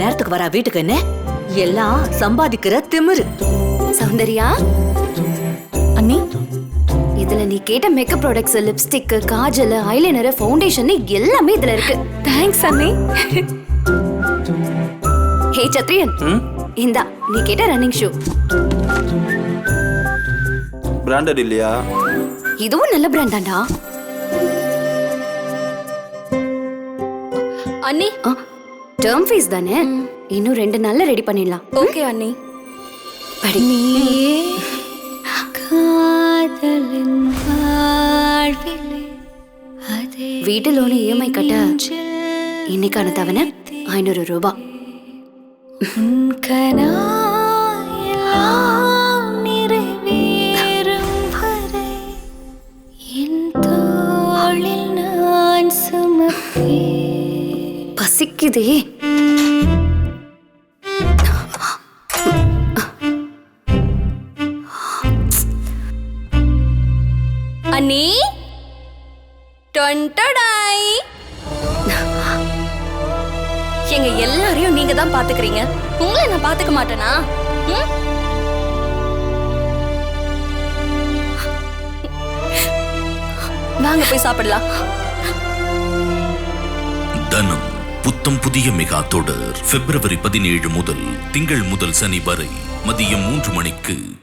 நேரத்துக்கு வரா வீட்டுக்கு என்ன எல்லாம் சம்பாதிக்கிற திமிரு. சௌந்தர்யா அண்ணி, இதுல நீ கேட்ட makeup products, lipstick, Kajal, eyeliner, foundation எல்லாமே இதுல இருக்கு. தேங்க்ஸ் அண்ணி. ஹே சத்ரியன், இந்தா நீ கேட்ட ரன்னிங் ஷூ. பிராண்டட் இல்லையா? இதுவும் நல்ல பிராண்ட் தான்டா. அண்ணி, டேர்ம் ஃபீஸ் தானே, இன்னும் 2 நாள்ல ரெடி பண்ணிடலாம். ஓகே அண்ணி. படி. வீட்டு லோனு இஎம்ஐ கட்ட இன்னைக்கான தவணை 500 ரூபாய். பசிக்குதே. அண்ணி, டொண்டடாய். எங்க எல்லாரையும் நீங்க தான் பாத்துக்கிறீங்க, உங்களை நான் பாத்துக்க மாட்டேனா? வாங்க போய் சாப்பிடலாம். தனம் புத்தம் புதிய மெகா தொடர் February 17 முதல் திங்கள் முதல் சனி வரை மதியம் 3 மணிக்கு.